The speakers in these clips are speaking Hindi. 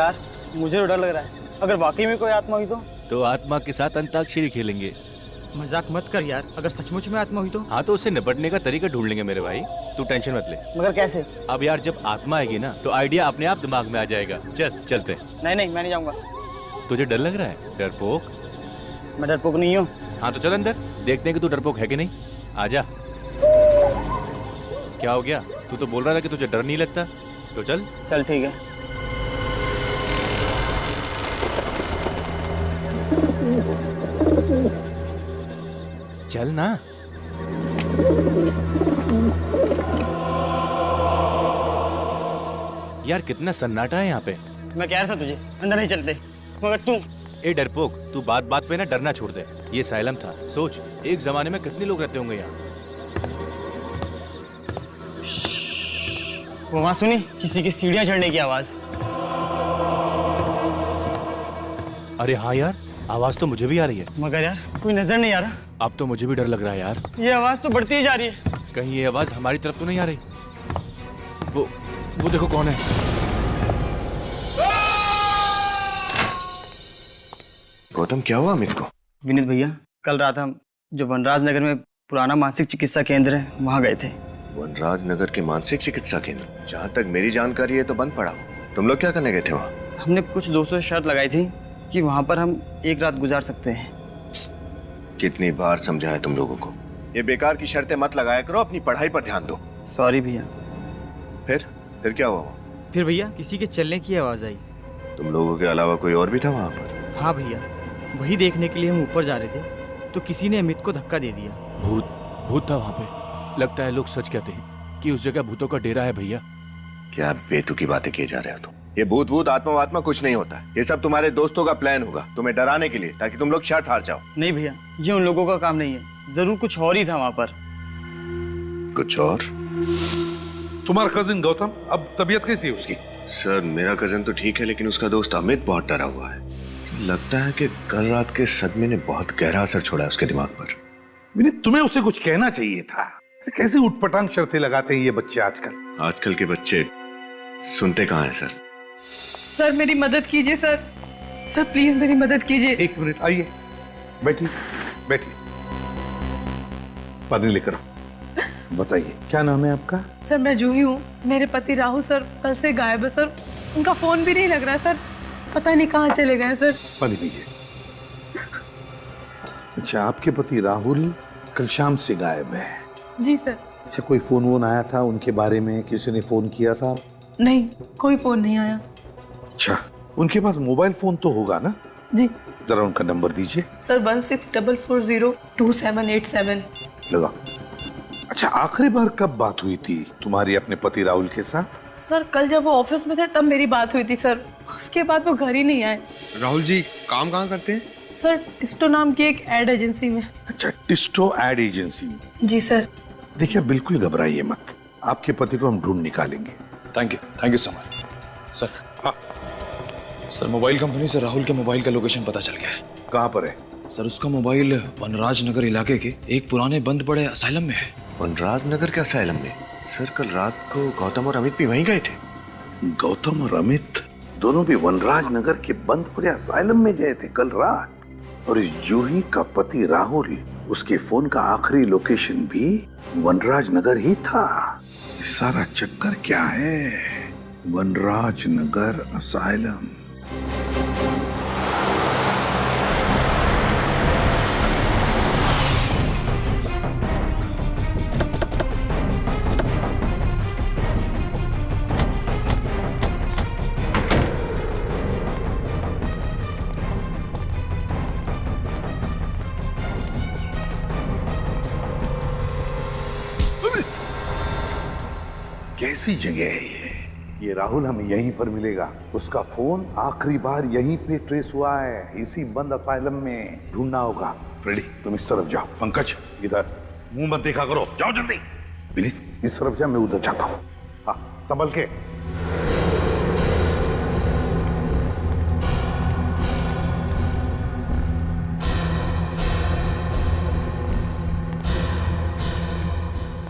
यार मुझे तो डर लग रहा है, अगर वाकई में कोई आत्मा हुई तो आत्मा के साथ अंताक्षरी खेलेंगे। मजाक मत कर यार, अगर सचमुच में आत्मा हुई तो? हाँ तो उससे निपटने का तरीका ढूंढ लेंगे मेरे भाई, तू टेंशन मत ले। मगर कैसे? अब यार जब आत्मा आएगी ना तो आइडिया अपने आप दिमाग में आ जाएगा। चल चलते। नहीं नहीं, मैं नहीं जाऊंगा। तुझे डर लग रहा है? डरपोक? मैं डरपोक नहीं हूँ। हाँ तो चल अंदर, देखते हैं कि तू डरपोक है कि नहीं। आजा। क्या हो गया? तू तो बोल रहा था कि तुझे डर नहीं लगता। तो चल। चल ठीक है। चल ना। यार कितना सन्नाटा है यहाँ पे। मैं कह रहा था तुझे अंदर नहीं चलते, मगर तू। ए डरपोक, तू बात बात पे ना डरना छोड़ दे। ये साइलम था, सोच एक जमाने में कितने लोग रहते होंगे यहाँ। वो आवाज सुनी? किसी की सीढ़ियां चढ़ने की आवाज। अरे हाँ यार, आवाज तो मुझे भी आ रही है। मगर यार कोई नजर नहीं आ रहा। अब तो मुझे भी डर लग रहा है यार। ये आवाज तो बढ़ती ही जा रही है। कहीं ये आवाज हमारी तरफ तो नहीं आ रही? वो देखो कौन है। गौतम क्या हुआ अमित को? विनीत भैया, कल रात हम जो वनराज नगर में पुराना मानसिक चिकित्सा केंद्र है वहाँ गए थे। वनराज नगर के मानसिक चिकित्सा केंद्र? जहाँ तक मेरी जानकारी है तो बंद पड़ा। तुम लोग क्या करने गए थे वहाँ? हमने कुछ दोस्तों से शर्त लगाई थी कि वहाँ पर हम एक रात गुजार सकते हैं। कितनी बार समझाया तुम लोगों को, ये बेकार की शर्तें मत लगाया करो, अपनी पढ़ाई पर ध्यान दो। सॉरी भैया। फिर क्या हुआ? फिर भैया किसी के चलने की आवाज आई। तुम लोगों के अलावा कोई और भी था वहाँ पर? हाँ भैया, वही देखने के लिए हम ऊपर जा रहे थे तो किसी ने अमित को धक्का दे दिया। भूत था वहाँ पे। लगता है लोग सच कहते हैं कि उस जगह भूतों का डेरा है भैया। क्या बेतुकी बातें किए जा रहे हो तुम? ये भूत वूत आत्मा वात्मा कुछ नहीं होता। ये सब तुम्हारे दोस्तों का प्लान होगा तुम्हें डराने के लिए, ताकि तुम लोग शर्त हार जाओ। नहीं भैया, ये उन लोगों का काम नहीं है। जरूर कुछ और ही था वहाँ पर। कुछ और? तुम्हारा कजिन गौतम, अब तबीयत कैसी है उसकी? सर मेरा कजन तो ठीक है, लेकिन उसका दोस्त अमित बहुत डरा हुआ है। लगता है कि कल रात के सदमे ने बहुत गहरा असर छोड़ा है उसके दिमाग पर। विनीत, तुम्हें उसे कुछ कहना चाहिए था। कैसे उठपटांग शर्तें लगाते हैं ये बच्चे आजकल। आजकल के बच्चे सुनते कहाँ हैं सर? सर मेरी मदद कीजिए सर। सर प्लीज मेरी मदद कीजिए। एक मिनट, आइए बैठिए बैठिए, पानी लेकर आओ। बताइए क्या नाम है आपका? सर मैं जूही हूँ। मेरे पति राहुल सर कल से गायब है सर। उनका फोन भी नहीं लग रहा सर, पता नहीं कहाँ चले गए सर। पानी पीजिए। अच्छा, आपके पति राहुल कल शाम से गायब है? जी सर। अच्छा, कोई फोन वोन आया था उनके बारे में? किसी ने फोन किया था? नहीं, कोई फोन नहीं आया। अच्छा, उनके पास मोबाइल फोन तो होगा ना? जी। जरा उनका नंबर दीजिए। सर 1644022787। लगा। अच्छा, आखिरी बार कब बात हुई थी तुम्हारी अपने पति राहुल के साथ? सर कल जब वो ऑफिस में थे तब मेरी बात हुई थी सर। उसके बाद वो घर ही नहीं आए। राहुल जी काम कहाँ करते हैं? सर टिस्टो नाम की एक एड एजेंसी में। अच्छा, टिस्टो एड एजेंसी में? जी सर। देखिए बिल्कुल घबराइए मत, आपके पति को हम ढूंढ निकालेंगे। Thank you so much sir. हाँ सर, मोबाइल कंपनी से राहुल के मोबाइल का लोकेशन पता चल गया है। कहाँ पर है? सर उसका मोबाइल वनराज नगर इलाके के एक पुराने बंद पड़े असाइलम में है। वनराज नगर के असाइलम में? सर कल रात को गौतम और अमित भी वहीं गए थे। गौतम और अमित दोनों भी वनराज नगर के बंद पड़े असाइलम में गए थे कल रात। और इस जूही का पति राहुल, उसके फोन का आखिरी लोकेशन भी वनराज नगर ही था। सारा चक्कर क्या है? वनराज नगर असाइलम। कैसी जगह है ये राहुल हमें यहीं पर मिलेगा। उसका फोन आखिरी बार यहीं पे ट्रेस हुआ है, इसी बंद असाइलम में। ढूंढना होगा। फ्रेडी तुम इस तरफ जाओ। पंकज इधर मुंह मत देखा करो, जाओ जल्दी। विनीत इस तरफ जा, मैं उधर जाता हूँ। हाँ संभल के।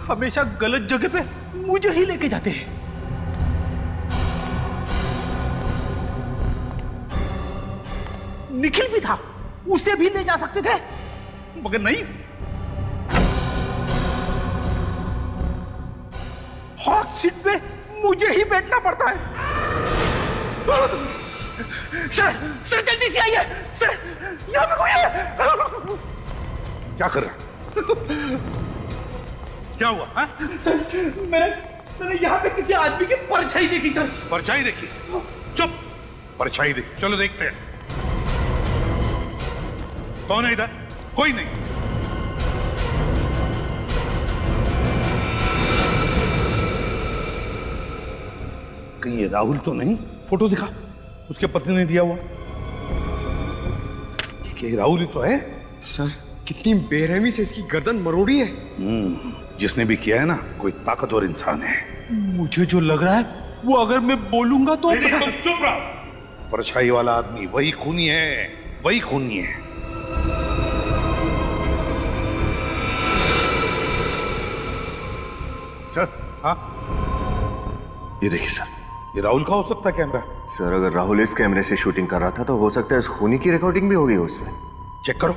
हमेशा गलत जगह पे मुझे ही लेके जाते हैं। निखिल भी था, उसे भी ले जा सकते थे, मगर नहीं। हॉट सीट पे मुझे ही बैठना पड़ता है। सर जल्दी से आइए सर, यहाँ पे कोई है। क्या कर रहा है? क्या हुआ हा? सर मैंने यहाँ पे किसी आदमी की परछाई देखी सर। परछाई देखी? चुप, परछाई देखी, चलो देखते हैं कौन है इधर। कोई नहीं। कहीं ये राहुल तो नहीं? फोटो दिखा, उसके पत्नी ने दिया हुआ। ये राहुल ही तो है। सर कितनी बेरहमी से इसकी गर्दन मरोड़ी है। जिसने भी किया है ना, कोई ताकतवर इंसान है। मुझे जो लग रहा है वो अगर मैं बोलूंगा तो चुप रहो। परछाई वाला आदमी वही खूनी है, वही खूनी है। सर हाँ, ये देखिए सर, ये राहुल का हो सकता है कैमरा। सर अगर राहुल इस कैमरे से शूटिंग कर रहा था तो हो सकता है इस खूनी की रिकॉर्डिंग भी होगी उसमें। चेक करो।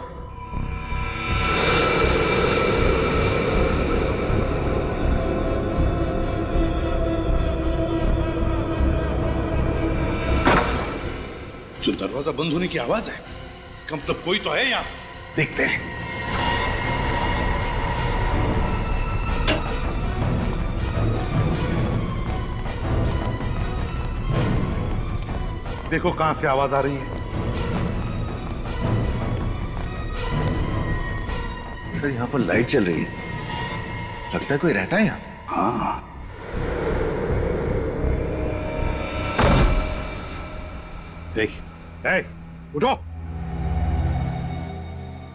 जो दरवाजा बंद होने की आवाज है, इसका मतलब कोई तो है यहाँ। देखते हैं। देखो कहां से आवाज आ रही है। सर यहाँ पर लाइट चल रही है, लगता है कोई रहता है यहाँ। हाँ, उठो।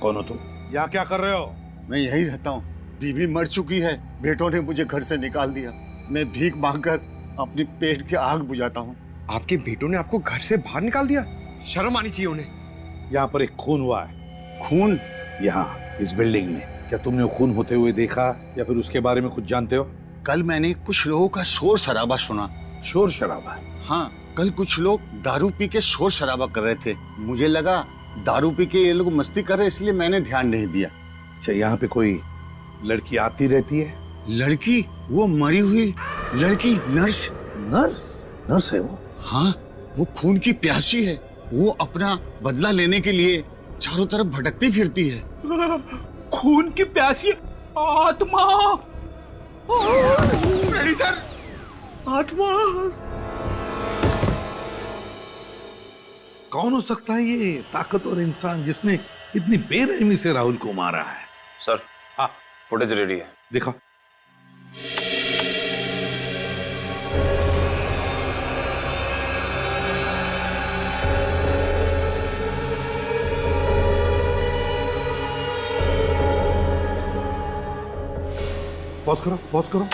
कौन हो तुम? यहाँ क्या कर रहे हो? मैं यही रहता हूँ। बीवी मर चुकी है, बेटों ने मुझे घर से निकाल दिया। मैं भीख मांगकर अपनी पेट की आग बुझाता हूँ। आपके बेटों ने आपको घर से बाहर निकाल दिया? शर्म आनी चाहिए उन्हें। यहाँ पर एक खून हुआ है। खून? यहाँ इस बिल्डिंग में। क्या तुमने खून होते हुए देखा या फिर उसके बारे में कुछ जानते हो? कल मैंने कुछ लोगों का शोर शराबा सुना। शोर शराबा? हाँ, कल कुछ लोग दारू पी के शोर शराबा कर रहे थे। मुझे लगा दारू पी के ये लोग मस्ती कर रहे, इसलिए मैंने ध्यान नहीं दिया। अच्छा, यहाँ पे कोई लड़की आती रहती है? लड़की? वो मरी हुई लड़की, नर्स। नर्स? नर्स है वो? हाँ, वो खून की प्यासी है। वो अपना बदला लेने के लिए चारों तरफ भटकती फिरती है। खून की प्यासी आत्मा। सर, आत्मा। कौन हो सकता है ये ताकतवर इंसान जिसने इतनी बेरहमी से राहुल को मारा है? सर हाँ, फुटेज रेडी है, दिखा। पॉज करो, पॉज करो।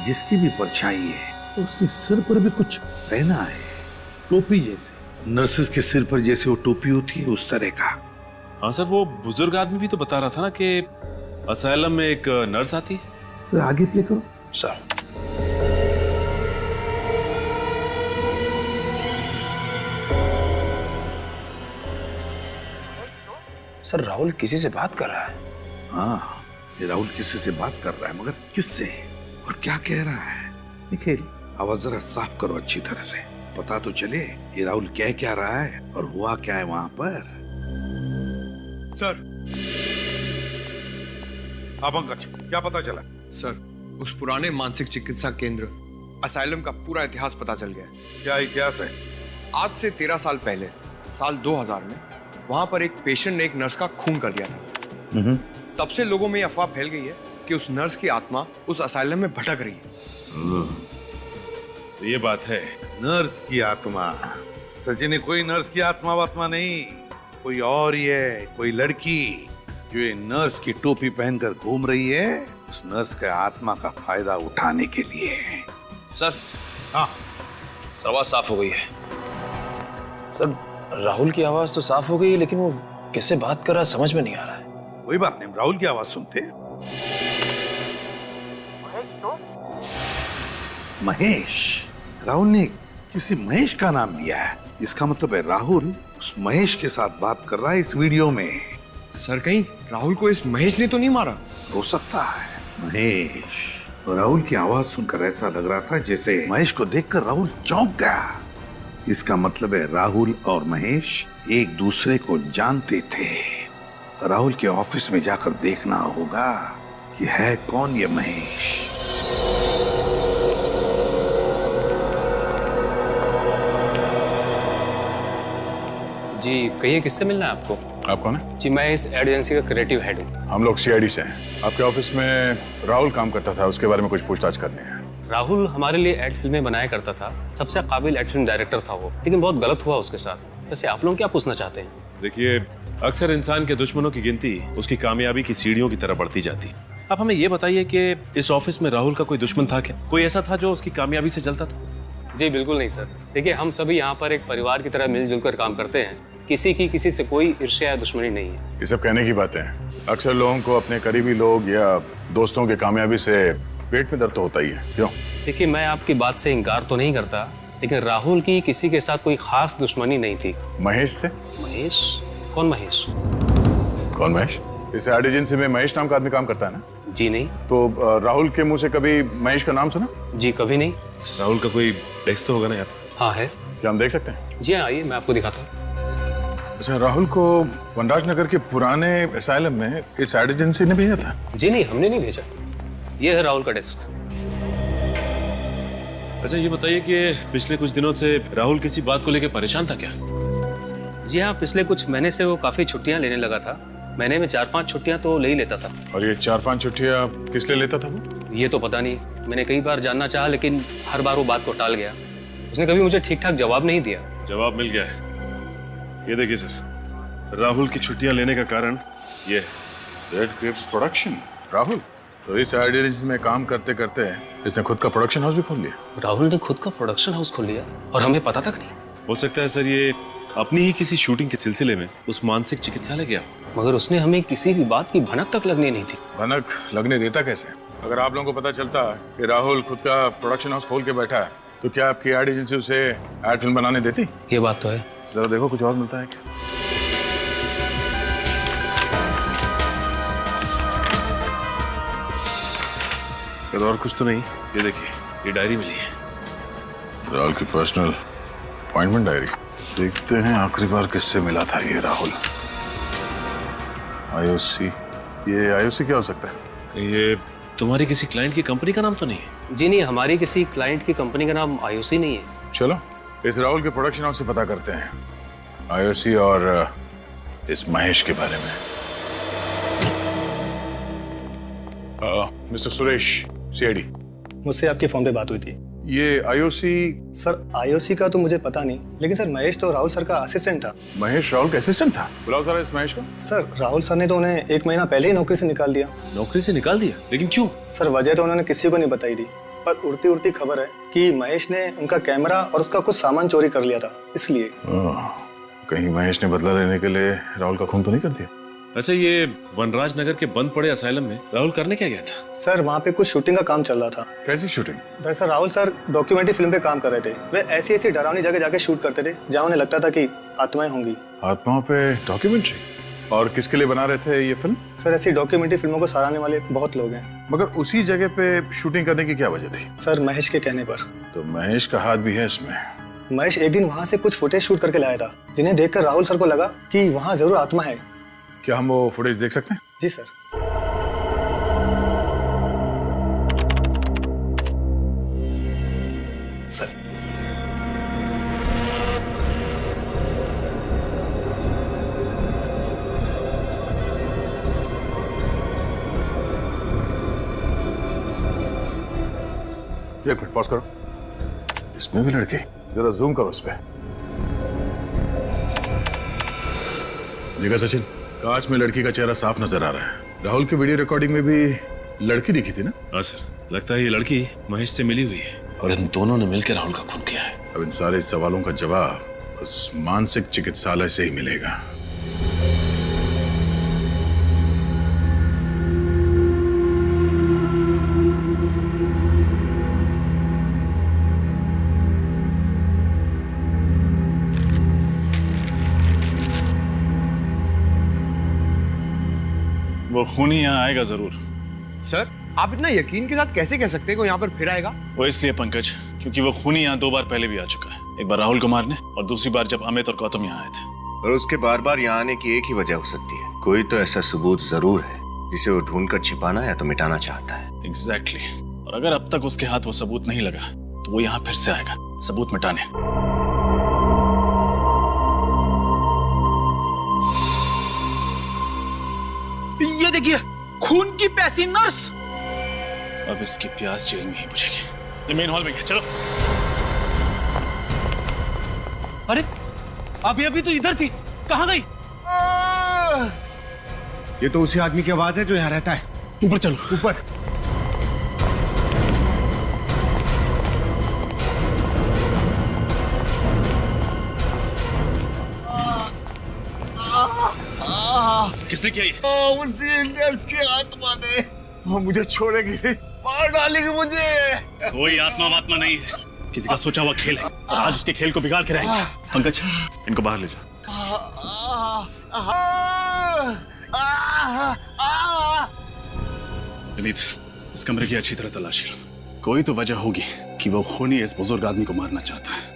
जिसकी भी परछाई है उसके सिर पर भी कुछ पहना है, टोपी जैसे। नर्सेस के सिर पर जैसे वो टोपी होती है, उस तरह का। हाँ सर, वो बुजुर्ग आदमी भी तो बता रहा था ना कि असाइलम में एक नर्स आती है। फिर आगे प्ले करो। सर सर राहुल किसी से बात कर रहा है। हाँ, ये राहुल किसी से बात कर रहा है, मगर किससे और क्या कह रहा है? निखिल, आवाज जरा साफ करो अच्छी तरह से, पता तो चले ये राहुल कह क्या रहा है और हुआ क्या है वहां पर। सर, पंकज, क्या पता चला? सर, उस पुराने मानसिक चिकित्सा केंद्र असाइलम का पूरा इतिहास पता चल गया। क्या इतिहास है? आज से 13 साल पहले, साल 2000 में वहां पर एक पेशेंट ने एक नर्स का खून कर दिया था। तब से लोगों में यह अफवाह फैल गई है कि उस नर्स की आत्मा उस असाइलम में भटक रही है। तो ये बात है। नर्स की आत्मा? सचिन, कोई नर्स की आत्मा वात्मा नहीं, कोई और ही है, कोई लड़की जो ये नर्स की टोपी पहनकर घूम रही है, उस नर्स के आत्मा का फायदा उठाने के लिए। सर, हाँ, आवाज साफ हो गई है। सर, राहुल की आवाज तो साफ हो गई है, लेकिन वो किससे बात कर रहा है समझ में नहीं आ रहा है। कोई बात नहीं, राहुल की आवाज सुनते हैं। महेश, तुम? महेश? राहुल ने किसी महेश का नाम लिया है, इसका मतलब है राहुल उस महेश के साथ बात कर रहा है इस वीडियो में। सर कहीं राहुल को इस महेश ने तो नहीं मारा? हो सकता है। महेश, राहुल की आवाज सुनकर ऐसा लग रहा था जैसे महेश को देखकर राहुल चौंक गया। इसका मतलब है राहुल और महेश एक दूसरे को जानते थे। राहुल के ऑफिस में जाकर देखना होगा कि है कौन ये महेश। जी कहिए, किससे मिलना है आपको? आप कौन है? जी मैं इस एड एजेंसी का क्रिएटिव हेड हूँ। हम लोग सीआईडी से हैं। आपके ऑफिस में राहुल काम करता था, उसके बारे में कुछ पूछताछ करनी है। राहुल हमारे लिए एड फिल्में बनाया करता था, सबसे काबिल एड फिल्म डायरेक्टर था वो, लेकिन बहुत गलत हुआ उसके साथ। वैसे आप लोग क्या पूछना चाहते हैं? देखिए, अक्सर इंसान के दुश्मनों की गिनती उसकी कामयाबी की सीढ़ियों की तरह बढ़ती जाती है। आप हमें ये बताइए कि इस ऑफिस में राहुल का कोई दुश्मन था क्या? कोई ऐसा था जो उसकी कामयाबी से जलता था? जी बिल्कुल नहीं सर। देखिए, हम सभी यहाँ पर एक परिवार की तरह मिलजुल कर काम करते हैं। किसी की किसी से कोई ईर्ष्या या दुश्मनी नहीं है। ये सब कहने की बातें हैं। अक्सर लोगों को अपने करीबी लोग या दोस्तों की कामयाबी से पेट में दर्द तो होता ही है। क्यों? देखिए, मैं आपकी बात से इनकार तो नहीं करता, लेकिन राहुल की किसी के साथ कोई खास दुश्मनी नहीं थी। महेश से? महेश? कौन महेश? कौन महेश? इस एड एजेंसी में महेश नाम का आदमी काम करता है ना? जी नहीं। तो राहुल के मुंह से कभी महेश का नाम सुना? जी कभी नहीं। राहुल का कोई डेस्क तो होगा ना यार? हाँ है। क्या हम देख सकते हैं? जी हाँ, आइए मैं आपको दिखाता हूँ। अच्छा, राहुल को वनराज नगर के पुराने असाइलम में इस एड एजेंसी ने भेजा था? जी नहीं, हमने नहीं भेजा। ये है राहुल का डेस्क। अच्छा ये बताइए कि पिछले कुछ दिनों से राहुल किसी बात को लेकर परेशान था क्या? जी हाँ, पिछले कुछ महीने से वो काफी छुट्टियां लेने लगा था। महीने में 4-5 छुट्टियां तो ले ही लेता था। और ये 4-5 छुट्टियां किस लिए लेता था वो? ये तो पता नहीं। मैंने कई बार जानना चाहा, लेकिन हर बार वो बात को टाल गया। उसने कभी मुझे ठीक ठाक जवाब नहीं दिया। जवाब मिल गया है। ये देखिए सर, राहुल की छुट्टियां लेने का कारण ये रेड ग्रेप्स प्रोडक्शन। राहुल तो इस एड एजेंसी में काम करते करते इसने खुद का प्रोडक्शन हाउस भी खोल लिया। राहुल ने खुद का प्रोडक्शन हाउस खोल लिया और हमें पता तक नहीं। हो सकता है सर ये अपनी ही किसी शूटिंग के सिलसिले में उस मानसिक चिकित्सालय गया, मगर उसने हमें किसी भी बात की भनक तक लगने नहीं थी। भनक लगने देता कैसे? अगर आप लोगों को पता चलता कि राहुल खुद का प्रोडक्शन हाउस खोल के बैठा है तो क्या आपकी एड एजेंसी उसे एड फिल्म बनाने देती? ये बात तो है। जरा देखो कुछ और मिलता है क्या। सर और कुछ तो नहीं। ये देखिए, ये डायरी मिली है। राहुल की पर्सनल अपॉइंटमेंट डायरी। देखते हैं आखिरी बार किससे मिला था ये राहुल। आईओसी। ये आईओसी क्या हो सकता है? ये तुम्हारी किसी क्लाइंट की कंपनी का नाम तो नहीं है? जी नहीं, हमारी किसी क्लाइंट की कंपनी का नाम आईओसी नहीं है। चलो इस राहुल के प्रोडक्शन हाउस से पता करते हैं आईओसी और इस महेश के बारे में। Mister Suresh, CID. मुझसे आपके फोन पे बात हुई थी। ये आईओसी? सर आईओसी का तो मुझे पता नहीं, लेकिन सर महेश तो राहुल सर का असिस्टेंट था। महेश राहुल का असिस्टेंट था? बुलाओ सर इस महेश को। सर राहुल सर ने तो उन्हें 1 महीना पहले ही नौकरी से निकाल दिया। नौकरी से निकाल दिया? लेकिन क्यों? सर वजह तो उन्होंने किसी को नहीं बताई थी, पर उड़ती उड़ती खबर है कि महेश ने उनका कैमरा और उसका कुछ सामान चोरी कर लिया था, इसलिए। कहीं महेश ने बदला लेने के लिए राहुल का खून तो नहीं कर दिया? अच्छा, ये वनराज नगर के बंद पड़े असाइलम में राहुल करने क्या गया था? सर वहाँ पे कुछ शूटिंग का काम चल रहा था। कैसी शूटिंग? दरअसल राहुल सर डॉक्यूमेंट्री फिल्म पे काम कर रहे थे। वे ऐसी ऐसी डरावनी जगह जाके शूट करते थे जहाँ उन्हें लगता था कि आत्माएं होंगी। आत्माओं पे डॉक्यूमेंट्री? और किसके लिए बना रहे थे ये फिल्म? सर ऐसी डॉक्यूमेंट्री फिल्मों को सराहने वाले बहुत लोग हैं। मगर उसी जगह पे शूटिंग करने की क्या वजह थी? सर महेश के कहने पर। तो महेश का हाथ भी है इसमें? महेश एक दिन वहाँ से कुछ फुटेज शूट करके लाया था, जिन्हें देखकर राहुल सर को लगा कि वहाँ जरूर आत्मा है। क्या हम वो फुटेज देख सकते हैं? जी सर। सर एक मिनट पॉज करो। इसमें भी लड़की? जरा जूम करो उस पे। देखा सचिन, कांच में लड़की का चेहरा साफ नजर आ रहा है। राहुल की वीडियो रिकॉर्डिंग में भी लड़की दिखी थी ना? हाँ सर, लगता है ये लड़की महेश से मिली हुई है और इन दोनों ने मिलकर राहुल का खून किया है। अब इन सारे सवालों का जवाब उस मानसिक चिकित्सालय से ही मिलेगा। खूनी यहाँ आएगा जरूर। सर आप इतना यकीन के साथ कैसे कह सकते हैं कि यहाँ पर फिर आएगा? वो इसलिए पंकज, क्योंकि वो खूनी यहाँ 2 बार पहले भी आ चुका है। एक बार राहुल को मारने और दूसरी बार जब अमित और गौतम यहाँ आए थे। और उसके बार बार यहाँ आने की एक ही वजह हो सकती है, कोई तो ऐसा सबूत जरूर है जिसे वो ढूंढकर छिपाना या तो मिटाना चाहता है। एग्जैक्टली। और अगर अब तक उसके हाथ वो सबूत नहीं लगा तो वो यहाँ फिर से आएगा सबूत मिटाने। ये देखिए, खून की प्यासी नर्स। अब इसकी प्यास जेल में ही बुझेगी। ये मेन हॉल में है, चलो। अरे अभी तो इधर थी, कहाँ गई? ये तो उसी आदमी की आवाज है जो यहाँ रहता है। ऊपर चलो, ऊपर। किसने किया ये? उसी नर्स की आत्मा ने। वो मुझे छोड़ेगी, मार डालेगी मुझे। कोई आत्मा वात्मा नहीं है, किसी का सोचा हुआ खेल है और आज उसके खेल को बिगाड़ के रहेंगे। पंकज, इनको बाहर ले जाओ। विनीत, इस कमरे की अच्छी तरह तलाशी लो। कोई तो वजह होगी कि वो खूनी इस बुजुर्ग आदमी को मारना चाहता है।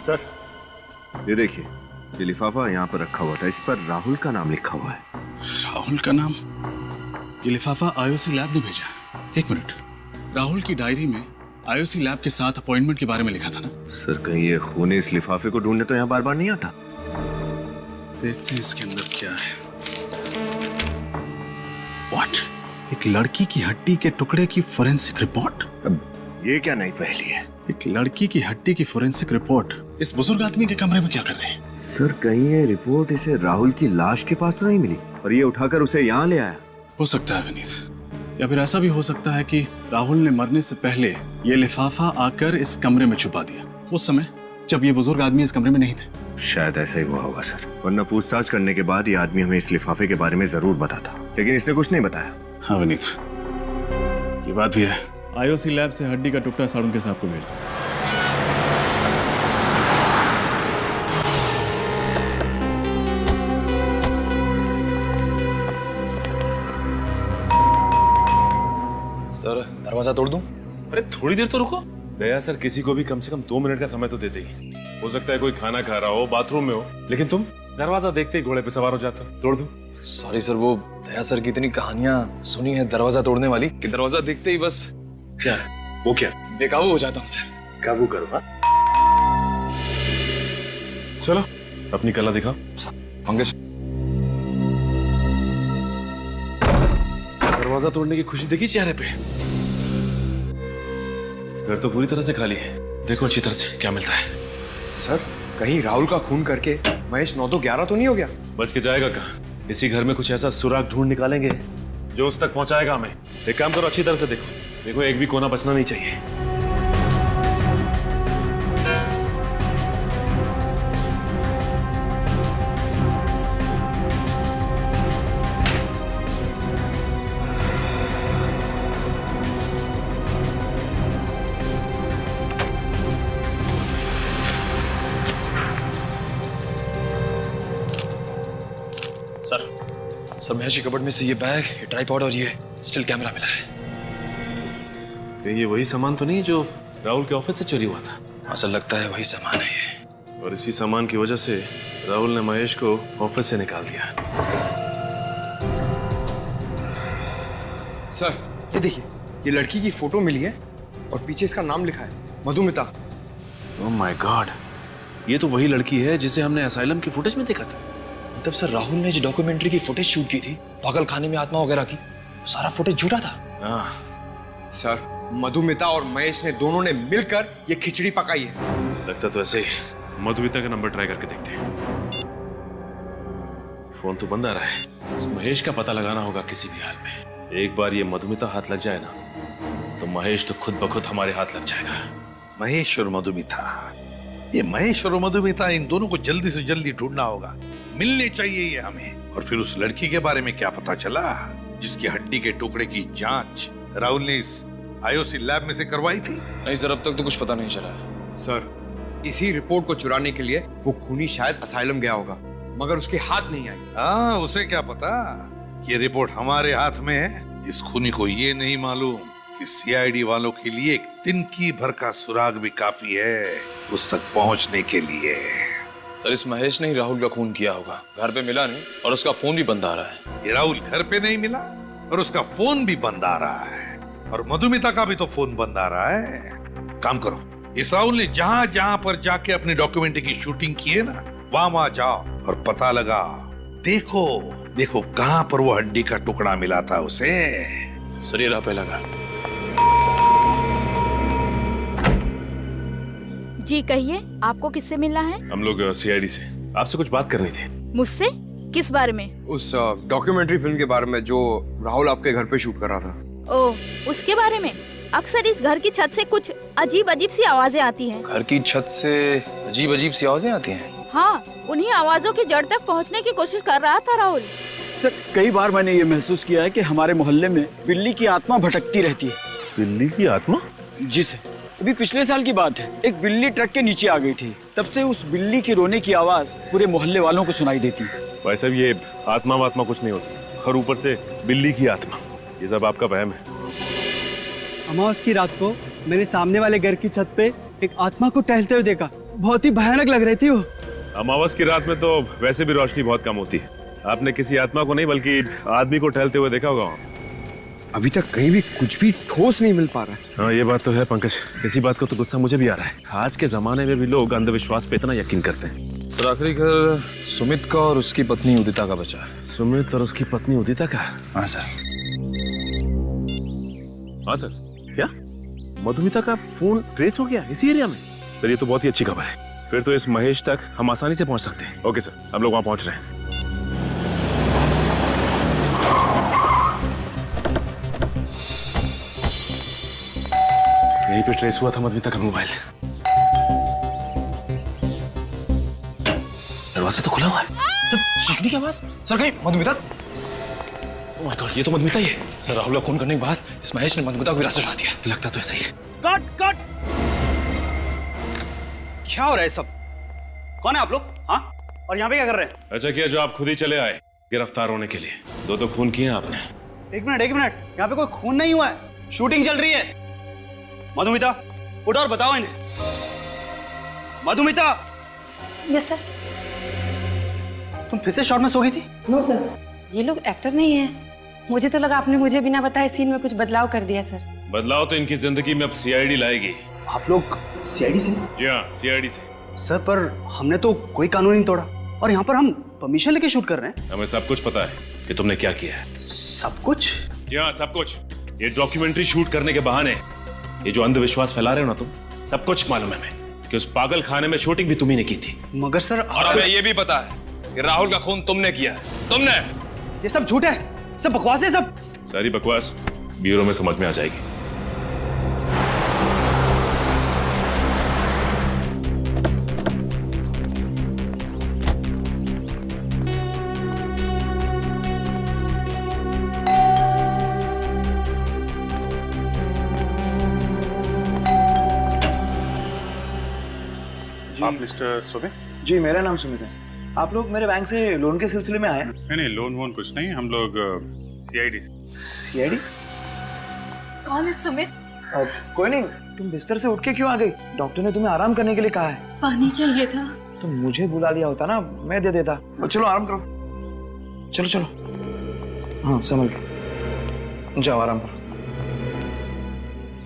सर ये देखिए, ये लिफाफा यहाँ पर रखा हुआ था, इस पर राहुल का नाम लिखा हुआ है। राहुल का नाम? ये लिफाफा आईओसी लैब ने भेजा। एक मिनट, राहुल की डायरी में आईओसी लैब के साथ अपॉइंटमेंट के बारे में लिखा था ना? सर कहीं ये खूनी इस लिफाफे को ढूंढने तो यहाँ बार बार नहीं आता? देखते हैं इसके अंदर क्या है। What? एक लड़की की हड्डी के टुकड़े की फोरेंसिक रिपोर्ट? अब ये क्या नई पहेली है? एक लड़की की हड्डी की फोरेंसिक रिपोर्ट इस बुजुर्ग आदमी के कमरे में क्या कर रहे हैं? सर कहीं ये रिपोर्ट इसे राहुल की लाश के पास तो नहीं मिली और ये उठाकर उसे यहाँ ले आया? हो सकता है विनीत, या फिर ऐसा भी हो सकता है कि राहुल ने मरने से पहले ये लिफाफा आकर इस कमरे में छुपा दिया, उस समय जब ये बुजुर्ग आदमी इस कमरे में नहीं थे। शायद ऐसा ही हुआ होगा सर, वरना पूछताछ करने के बाद ये आदमी हमें इस लिफाफे के बारे में जरूर बताता, लेकिन इसने कुछ नहीं बताया। हाँ विनीत, ये बात भी है। आईओसी लैब से हड्डी का टुकड़ा साड़ुन के साहब को भेज दो। सर दरवाजा तोड़ दूं? अरे थोड़ी देर तो रुको। दया सर किसी को भी कम से कम 2 मिनट का समय तो देते ही। हो सकता है कोई खाना खा रहा हो, बाथरूम में हो, लेकिन तुम दरवाजा देखते ही घोड़े पे सवार हो जाता। तोड़ दूं? सॉरी सर, वो दया सर की इतनी कहानियां सुनी है दरवाजा तोड़ने वाली कि दरवाजा देखते ही बस क्या वो क्या बेकाबू हो जाता हूँ सर। काबू करो। हाँ चलो अपनी कला दिखाओ। पंकज, दरवाजा तोड़ने की खुशी देखी चेहरे पे। घर तो पूरी तरह से खाली है, देखो अच्छी तरह से क्या मिलता है। सर कहीं राहुल का खून करके महेश 9 तो 11 तो नहीं हो गया? बच के जाएगा कहाँ? इसी घर में कुछ ऐसा सुराग ढूंढ निकालेंगे जो उस तक पहुंचाएगा हमें। एक काम करो, अच्छी तरह से देखो, देखो एक भी कोना बचना नहीं चाहिए। सर महेश की कबर्ड में से ये बैग, ये ट्राइपॉड और ये स्टिल कैमरा मिला है। कहीं ये वही सामान तो नहीं जो राहुल के ऑफिस से चोरी हुआ था? ऐसा लगता है वही सामान है ये। और इसी सामान की वजह से राहुल ने महेश को ऑफिस से निकाल दिया। सर ये देखिए, ये लड़की की फोटो मिली है और पीछे इसका नाम लिखा है, मधुमिता। ओह माय गॉड, ये तो वही लड़की है जिसे हमने असाइलम की फुटेज में देखा था। मतलब सर राहुल ने जो डॉक्यूमेंट्री की फुटेज शूट की थी पागल खाने में आत्मा वगैरह की, सारा फुटेज झूठा था। हाँ सर मधुमिता और महेश ने दोनों ने मिलकर ये खिचड़ी पकाई है। लगता तो ऐसे ही। मधुमिता का नंबर ट्राई करके देखते हैं। फोन तो बंद आ रहा है, इस महेश का पता लगाना होगा किसी भी हाल में। एक बार ये मधुमिता हाथ लग जाए ना तो महेश तो खुद ब खुद हमारे हाथ लग जाएगा। महेश और मधुमिता ये महेश और मधुमिता, इन दोनों को जल्दी से जल्दी ढूंढना होगा। मिलने चाहिए ये हमें। और फिर उस लड़की के बारे में क्या पता चला जिसकी हड्डी के टुकड़े की जांच राहुल ने इस आईओसी लैब में से करवाई थी? नहीं सर, अब तक तो कुछ पता नहीं चला। सर, इसी रिपोर्ट को चुराने के लिए वो खूनी शायद असाइलम गया होगा, मगर उसके हाथ नहीं आई। हाँ, उसे क्या पता कि ये रिपोर्ट हमारे हाथ में है। इस खूनी को ये नहीं मालूम कि सीआईडी वालों के लिए एक तिनकी भर का सुराग भी काफी है उस तक पहुंचने के लिए। सर, इस महेश ने ही राहुल का खून किया होगा। घर पे मिला नहीं और उसका फोन भी बंद आ रहा है। ये राहुल घर पे नहीं मिला और उसका फोन भी बंद आ रहा है, और मधुमिता का भी तो फोन बंद आ रहा है। काम करो, इस राहुल ने जहां जहां पर जाके अपनी डॉक्यूमेंट्री की शूटिंग की है ना, वहां जाओ और पता लगा। देखो देखो कहां पर वो हड्डी का टुकड़ा मिला था उसे। सर, ये रहा पहला घर। जी कहिए, आपको किससे मिलना है? हम लोग सीआईडी से। आपसे कुछ बात करनी थी। मुझसे? किस बारे में? उस डॉक्यूमेंट्री फिल्म के बारे में जो राहुल आपके घर पे शूट कर रहा था। ओह, उसके बारे में? अक्सर इस घर की छत से कुछ अजीब अजीब सी आवाजें आती हैं। घर की छत से अजीब अजीब सी आवाजें आती हैं? हाँ, उन्हीं आवाजों की जड़ तक पहुंचने की कोशिश कर रहा था राहुल। सर, कई बार मैंने ये महसूस किया है कि हमारे मोहल्ले में बिल्ली की आत्मा भटकती रहती है। बिल्ली की आत्मा? जी सर, अभी पिछले साल की बात है। एक बिल्ली ट्रक के नीचे आ गई थी। तब से उस बिल्ली की रोने की आवाज पूरे मोहल्ले वालों को सुनाई देती है। भाई साहब, ये आत्मा वात्मा कुछ नहीं होती, और ऊपर से बिल्ली की आत्मा, ये सब आपका वहम है। अमावस की रात को मैंने सामने वाले घर की छत पे एक आत्मा को टहलते हुए देखा। बहुत ही भयानक लग रही थी वो। अमावस की रात में तो वैसे भी रोशनी बहुत कम होती है। आपने किसी आत्मा को नहीं बल्कि आदमी को टहलते हुए देखा होगा। अभी तक कहीं भी कुछ भी ठोस नहीं मिल पा रहा है। हाँ, ये बात तो है पंकज। इसी बात का तो गुस्सा मुझे भी आ रहा है। आज के जमाने में भी लोग अंधविश्वास पे इतना यकीन करते हैं। सर, आखिरी घर सुमित का और उसकी पत्नी उदिता का बचा है। सुमित और उसकी पत्नी उदिता का? हाँ सर। हाँ सर। क्या मधुमिता का फोन ट्रेस हो गया इसी एरिया में? सर, ये तो बहुत ही अच्छी खबर है। फिर तो इस महेश तक हम आसानी से पहुंच सकते हैं। ओके सर, हम लोग वहां पहुंच रहे हैं। यहीं पे ट्रेस हुआ था मधुमिता का मोबाइल। दरवाजा तो खुला हुआ है। सर, चीखने की आवाज। सर, कहीं मधुमिता? ओह माय गॉड, ये तो मधुमिता ही है। सर, राहुल का खून करने के बाद इस महेश ने मधुमिता को हिरासत में रख दिया। लगता तो ऐसा ही है। Cut cut. क्या हो रहा है सब? कौन है आप लोग? हाँ, और यहाँ पे क्या कर रहे हैं? अच्छा किया जो आप खुद ही चले आए गिरफ्तार होने के लिए। दो तो खून किए आपने। एक मिनट, यहाँ पे कोई खून नहीं हुआ है, शूटिंग चल रही है। मधुमिता, उठो और बताओ इन्हें। मधुमिता! Yes sir. तुम फिर से शॉट में सो गई थी? नो सर, ये लोग एक्टर नहीं है। मुझे तो लगा आपने मुझे बिना बताए सीन में कुछ बदलाव कर दिया सर। बदलाव तो इनकी जिंदगी में अब सीआईडी लाएगी। आप लोग सीआईडी से? जी हाँ, सीआईडी से। सर, पर हमने तो कोई कानून नहीं तोड़ा, और यहाँ पर हम परमिशन लेके शूट कर रहे हैं। हमें सब कुछ पता है कि तुमने क्या किया है। सब कुछ? जी हाँ, सब कुछ। ये डॉक्यूमेंट्री शूट करने के बहाने ये जो अंधविश्वास फैला रहे हो ना तुम, सब कुछ मालूम है हमें कि उस पागल खाने में शूटिंग भी तुम्ही ने की थी। मगर सर, और हमें ये भी पता है कि राहुल का खून तुमने किया है। तुमने। ये सब झूठ है, सब बकवास है। सब सारी बकवास ब्यूरो में समझ में आ जाएगी। आप मिस्टर सुमित? जी, मेरा नाम सुमित है। आप लोग मेरे बैंक से लोन के सिलसिले में आए? नहीं, लोन वोन कुछ नहीं, हम लोग सीआईडी से। सीआईडी? कौन है सुमित? कोई नहीं, तुम बिस्तर से उठ के क्यों आ गई? डॉक्टर ने तुम्हें आराम करने के लिए कहा है। पानी चाहिए था। तुम मुझे बुला लिया होता ना, मैं दे देता। चलो आराम करो। चलो चलो। हाँ, संभल के जाओ, आराम करो।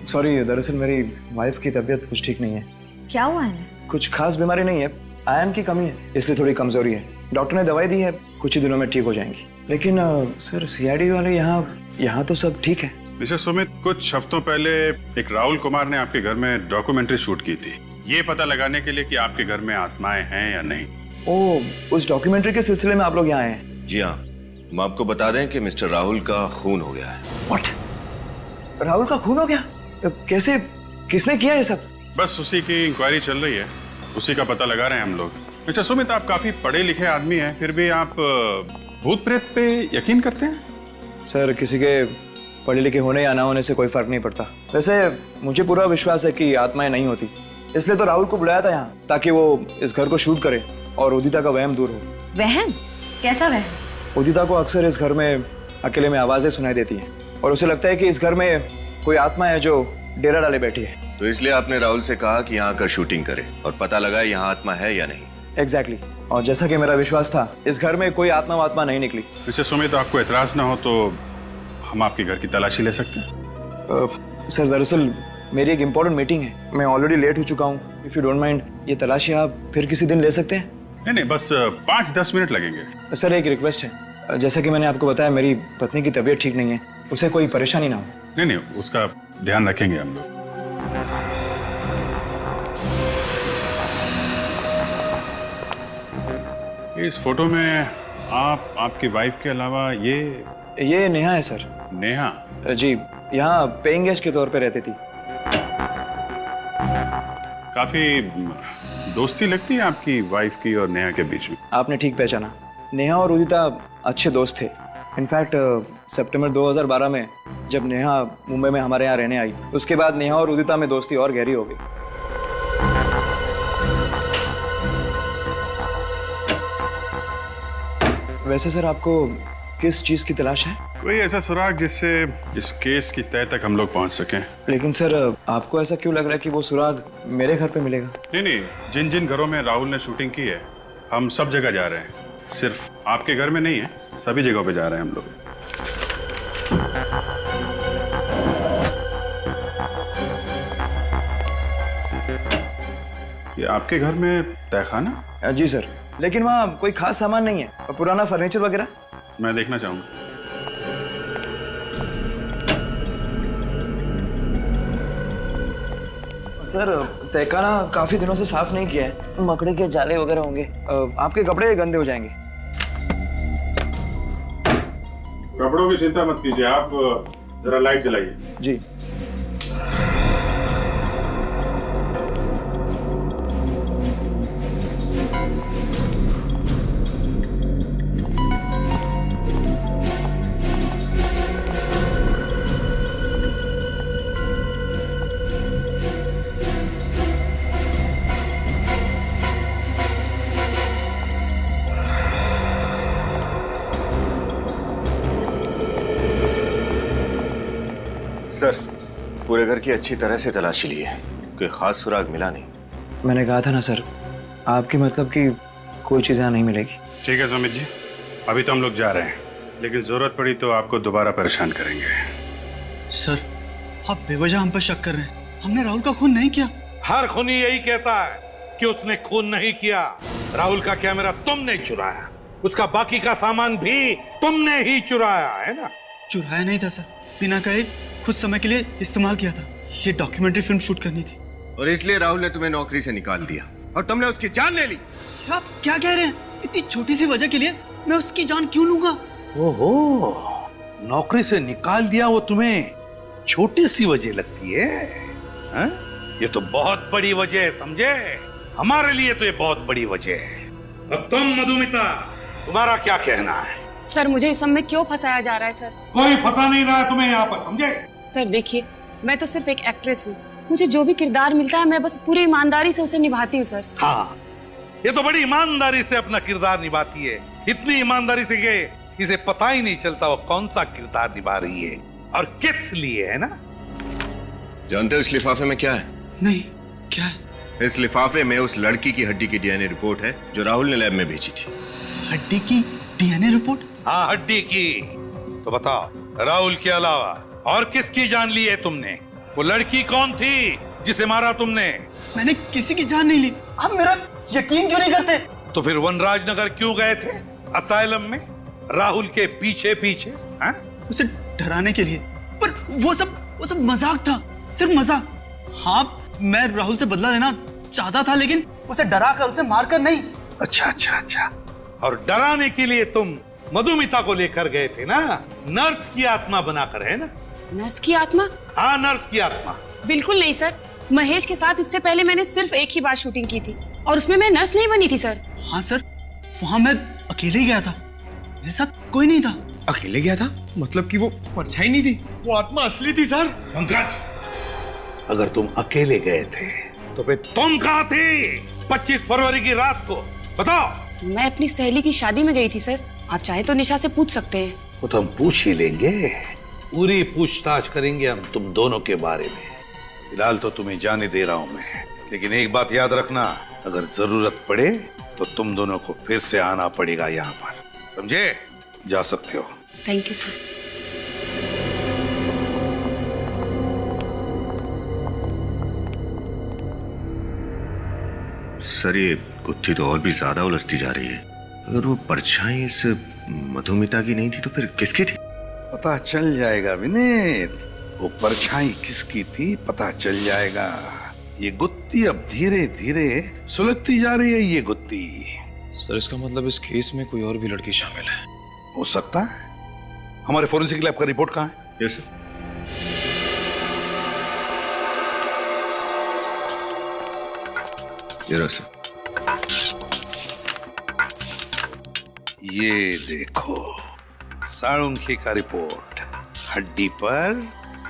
सॉरी, दरअसल मेरी वाइफ की तबीयत कुछ ठीक नहीं है। क्या हुआ है? कुछ खास बीमारी नहीं है, आयरन की कमी है, इसलिए थोड़ी कमजोरी है। डॉक्टर ने दवाई दी है, कुछ ही दिनों में ठीक हो जाएंगी। लेकिन सर, सीआईडी वाले यहाँ तो सब ठीक है। मिस्टर सुमित, कुछ हफ्तों पहले एक राहुल कुमार ने आपके घर में डॉक्यूमेंट्री शूट की थी, ये पता लगाने के लिए कि आपके घर में आत्माएं हैं या नहीं। ओह, उस डॉक्यूमेंट्री के सिलसिले में आप लोग यहाँ आए हैं? जी हाँ, हम आपको बता दें कि मिस्टर राहुल का खून हो गया है। व्हाट? राहुल का खून हो गया? कैसे? किसने किया ये सब? बस उसी की इंक्वायरी चल रही है। उसी का पता लगा रहे हैं हम लोग। अच्छा सुमित, आप काफी पढ़े लिखे आदमी हैं, फिर भी आप भूत प्रेत पे यकीन करते हैं? सर, किसी के पढ़े लिखे होने या ना होने से कोई फर्क नहीं पड़ता। वैसे मुझे पूरा विश्वास है कि आत्माएं नहीं होती, इसलिए तो राहुल को बुलाया था यहाँ, ताकि वो इस घर को शूट करे और उदिता का वहम दूर हो। वहम? कैसा वहम? उदिता को अक्सर इस घर में अकेले में आवाजें सुनाई देती हैं और उसे लगता है कि इस घर में कोई आत्मा है जो डेरा डाले बैठी है। तो इसलिए आपने राहुल से कहा कि यहाँ आकर शूटिंग करे और पता लगाए यहाँ आत्मा है या नहीं। एग्जैक्टली। और जैसा कि मेरा विश्वास था, इस घर में कोई आत्मा नहीं निकली। वैसे सुमित, आपको एतराज ना हो तो हम आपके घर की तलाशी ले सकते हैं? सर, दरअसल मेरी एक इम्पोर्टेंट मीटिंग है, मैं ऑलरेडी लेट हो चुका हूँ। इफ यू डोंट माइंड, ये तलाशी आप फिर किसी दिन ले सकते हैं? नहीं, बस 5-10 मिनट लगेंगे। सर, एक रिक्वेस्ट है, जैसा कि मैंने आपको बताया, मेरी पत्नी की तबीयत ठीक नहीं है, उसे कोई परेशानी ना हो। नहीं, उसका ध्यान रखेंगे हम लोग। इस फोटो में आपकी वाइफ के अलावा ये नेहा है सर। नेहा? जी, यहाँ पेइंग गेस्ट के तौर पे रहती थी। काफी दोस्ती लगती है आपकी वाइफ की और नेहा के बीच में। आपने ठीक पहचाना, नेहा और उदिता अच्छे दोस्त थे। इनफैक्ट सितंबर 2012 में जब नेहा मुंबई में हमारे यहाँ रहने आई, उसके बाद नेहा और उदिता में दोस्ती और गहरी हो गई। वैसे सर, आपको किस चीज की तलाश है? कोई ऐसा सुराग जिससे इस केस की तह तक हम लोग पहुंच सकें। लेकिन सर, आपको ऐसा क्यों लग रहा है कि वो सुराग मेरे घर पे मिलेगा? नहीं, जिन जिन घरों में राहुल ने शूटिंग की है, हम सब जगह जा रहे हैं। सिर्फ आपके घर में नहीं है, सभी जगहों पे जा रहे हैं हम लोग। ये आपके घर में तहखाना? जी सर, लेकिन वहाँ कोई खास सामान नहीं है, पुराना फर्नीचर वगैरह। मैं देखना चाहूंगा। सर, तहखाना काफी दिनों से साफ नहीं किया है, मकड़ी के जाले वगैरह होंगे, आपके कपड़े गंदे हो जाएंगे। कपड़ों की चिंता मत कीजिए, आप जरा लाइट जलाइए। जी। सर, पूरे घर की अच्छी तरह से तलाशी ली है, कोई खास सुराग मिला नहीं। मैंने कहा था ना सर, आपकी मतलब कि कोई चीज़ यहाँ नहीं मिलेगी। ठीक है सुमित जी, अभी तो हम लोग जा रहे हैं, लेकिन जरूरत पड़ी तो आपको दोबारा परेशान करेंगे। सर, आप बेवजह हम पर शक कर रहे हैं। हमने राहुल का खून नहीं किया। हर खूनी यही कहता है कि उसने खून नहीं किया। राहुल का कैमरा तुमने चुराया, उसका बाकी का सामान भी तुमने ही चुराया है ना? चुराया नहीं था सर, बिना कहे कुछ समय के लिए इस्तेमाल किया था। ये डॉक्यूमेंट्री फिल्म शूट करनी थी। और इसलिए राहुल ने तुम्हें नौकरी से निकाल दिया और तुमने उसकी जान ले ली। आप क्या कह रहे हैं? इतनी छोटी सी वजह के लिए मैं उसकी जान क्यों लूंगा? ओहो, नौकरी से निकाल दिया वो तुम्हें छोटी सी वजह लगती है? हा? ये तो बहुत बड़ी वजह है, समझे? हमारे लिए तो ये बहुत बड़ी वजह है। अब तुम मधुमिता, तुम्हारा क्या कहना है? सर, मुझे इस सब में क्यों फंसाया जा रहा है सर? कोई फंसा नहीं रहा है तुम्हें यहाँ पर, समझे? सर देखिए, मैं तो सिर्फ एक एक्ट्रेस हूँ, मुझे जो भी किरदार मिलता है मैं बस पूरी ईमानदारी से उसे निभाती हूँ सर। हाँ, ये तो बड़ी ईमानदारी से अपना किरदार निभाती है। इतनी ईमानदारी से कि इसे पता ही नहीं चलता वो कौन सा किरदार निभा रही है और किस लिए, है ना? जानते हो इस लिफाफे में क्या है? नहीं, क्या है? इस लिफाफे में उस लड़की की हड्डी की डीएनए रिपोर्ट है जो राहुल ने लैब में भेजी थी। हड्डी की डीएनए रिपोर्ट? हाँ, हड्डी की। तो बताओ, राहुल के अलावा और किसकी जान ली है तुमने? वो लड़की कौन थी जिसे मारा तुमने? मैंने किसी की जान नहीं ली। आप मेरा यकीन क्यों नहीं करते? तो फिर वनराज नगर क्यों गए थे? असाइलम में राहुल के पीछे पीछे? हा? उसे डराने के लिए। पर वो सब मजाक था, सिर्फ मजाक। हाँ, मैं राहुल से बदला लेना चाहता था, लेकिन उसे डरा कर, उसे मारकर नहीं। अच्छा। और डराने के लिए तुम मधुमिता को लेकर गए थे ना, नर्स की आत्मा बनाकर, है ना? नर्स की आत्मा? हाँ, नर्स की आत्मा। बिल्कुल नहीं सर, महेश के साथ इससे पहले मैंने सिर्फ एक ही बार शूटिंग की थी। और उसमें मैं नर्स नहीं बनी थी सर। हाँ सर, वहां मैं अकेले ही गया था, मेरे साथ कोई नहीं था। अकेले गया था मतलब कि वो परछाई नहीं थी, वो आत्मा असली थी सर। पंकज, अगर तुम अकेले गए थे तो फिर तुम कहाँ थे 25 फरवरी की रात को? बताओ। मैं अपनी सहेली की शादी में गई थी सर। आप चाहे तो निशा से पूछ सकते हैं। वो तो हम पूछ ही लेंगे, पूरी पूछताछ करेंगे हम तुम दोनों के बारे में। फिलहाल तो तुम्हें जाने दे रहा हूं मैं, लेकिन एक बात याद रखना, अगर जरूरत पड़े तो तुम दोनों को फिर से आना पड़ेगा यहाँ पर, समझे? जा सकते हो। Thank you sir. सर ये गुत्थी तो और भी ज्यादा उलझती जा रही है। अगर वो परछाई इस मधुमिता की नहीं थी तो फिर किसकी थी? पता चल जाएगा विनीत, वो परछाई किसकी थी पता चल जाएगा। ये गुत्थी अब धीरे धीरे सुलझती जा रही है। ये गुत्थी सर, इसका मतलब इस केस में कोई और भी लड़की शामिल है? हो सकता है। हमारे फोरेंसिक लैब का रिपोर्ट कहाँ है? Yes sir. ये देखो साळुंखे का रिपोर्ट। हड्डी पर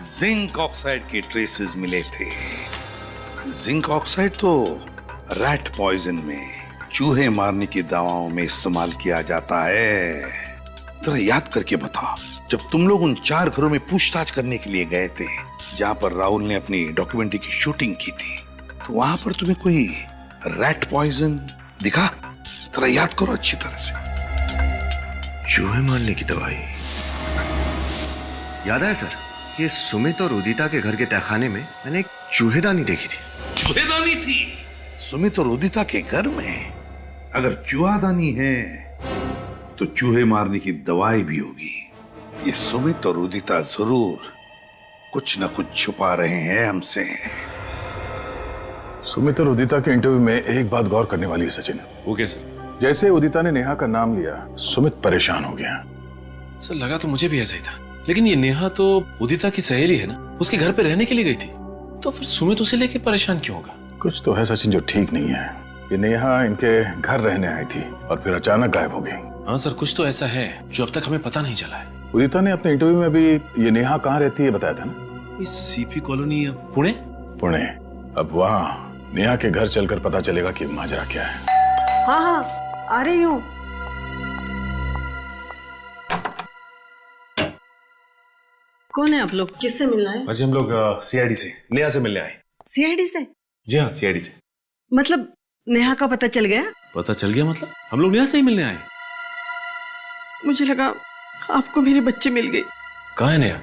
जिंक ऑक्साइड के ट्रेसेस मिले थे। जिंक ऑक्साइड तो रैट पॉइजन में, चूहे मारने की दवाओं में इस्तेमाल किया जाता है। जरा याद करके बताओ, जब तुम लोग उन 4 घरों में पूछताछ करने के लिए गए थे जहां पर राहुल ने अपनी डॉक्यूमेंट्री की शूटिंग की थी, तो वहां पर तुम्हें कोई रैट पॉइजन दिखा? जरा याद करो अच्छी तरह से। चूहे मारने की दवाई याद है सर। ये सुमित और उदिता के घर के तहखाने में मैंने एक चूहेदानी देखी थी। चूहेदानी थी सुमित और उदिता के घर में? अगर चूहादानी है तो चूहे मारने की दवाई भी होगी। ये सुमित और उदिता जरूर कुछ न कुछ छुपा रहे हैं हमसे। सुमित और उदिता के इंटरव्यू में एक बात गौर करने वाली है सचिन। वो कैसे? जैसे उदिता ने नेहा का नाम लिया, सुमित परेशान हो गया। सर लगा तो मुझे भी ऐसा ही था, लेकिन ये नेहा तो उदिता की सहेली है ना, उसके घर पे रहने के लिए गई थी, तो फिर सुमित उसे लेके परेशान क्यों होगा? कुछ तो है सचिन जो ठीक नहीं है। ये नेहा इनके घर रहने आई थी और फिर अचानक गायब हो गई। हाँ सर, कुछ तो ऐसा है जो अब तक हमें पता नहीं चला है। उदिता ने अपने इंटरव्यू में भी ये नेहा कहाँ रहती है बताया था ना? CP colony Pune. पुणे। अब वहाँ नेहा के घर चलकर पता चलेगा कि माजरा क्या है। हाँ हाँ, आ रही हूँ। कौन है आप लोग? किससे मिलना है? अजय, हम लोग सीआईडी से, नेहा से मिलने आए। सीआईडी से? जी हाँ, सीआईडी से। मतलब नेहा का पता चल गया? पता चल गया मतलब? हम लोग नेहा से ही मिलने आए। मुझे लगा आपको मेरी बच्ची मिल गई। कहाँ है नेहा?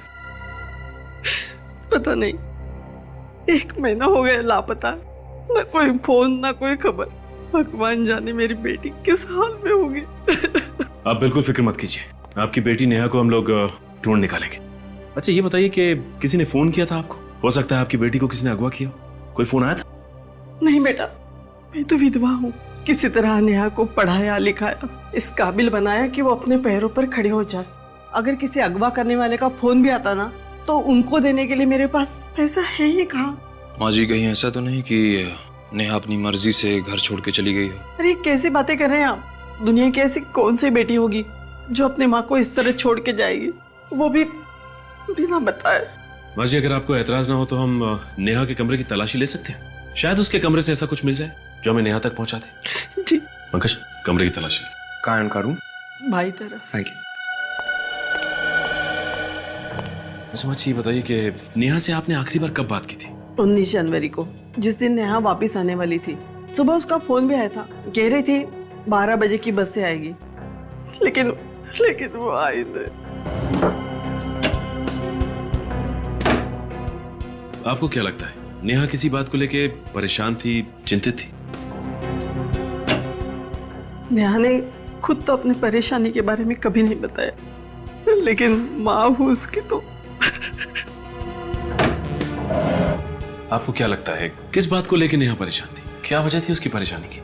पता नहीं, 1 महीना हो गया लापता, ना कोई फोन ना कोई खबर। भगवान जाने मेरी बेटी किस हाल में होगी। आप बिल्कुल फिक्र मत कीजिए, आपकी बेटी नेहा को हम लोग ढूंढ निकालेंगे। अच्छा ये बताइए कि किसी ने फोन किया था आपको? हो सकता है आपकी बेटी को किसी ने अगवा किया हो। कोई फोन आया था? नहीं बेटा, मैं तो विधवा हूँ। किसी तरह नेहा को पढ़ाया लिखाया, इस काबिल बनाया कि वो अपने पैरों पर खड़े हो जाए। अगर किसी अगवा करने वाले का फोन भी आता ना, तो उनको देने के लिए मेरे पास पैसा है ही कहाँ। माँ जी, कहीं ऐसा तो नहीं कि नेहा अपनी मर्जी से घर छोड़ के चली गई हो? अरे कैसी बातें कर रहे हैं आप? दुनिया की ऐसी कौन सी बेटी होगी जो अपनी माँ को इस तरह छोड़ के जाएगी, वो भी बिना बताए? माँ जी, अगर आपको एतराज ना हो तो हम नेहा के कमरे की तलाशी ले सकते हैं। शायद उसके कमरे से ऐसा कुछ मिल जाए जो हमें नेहा तक पहुंचा दे। जी। पंकज, कमरे की तलाशी। कहाँ है उनका रूम? भाई तरफ। Thank you. अच्छा माँ जी, ये बताइए कि नेहा से आपने आखिरी बार कब बात की थी? 19 जनवरी को, जिस दिन नेहा वापस आने वाली थी। सुबह उसका फोन भी आया था, कह रही थी 12 बजे की बस से आएगी, लेकिन वो आई नहीं। आपको क्या लगता है, नेहा किसी बात को लेके परेशान थी, चिंतित थी? नेहा ने खुद तो अपनी परेशानी के बारे में कभी नहीं बताया, लेकिन माँ हूँ उसकी तो। आपको क्या लगता है किस बात को लेके नेहा परेशान थी? क्या वजह थी उसकी परेशानी की?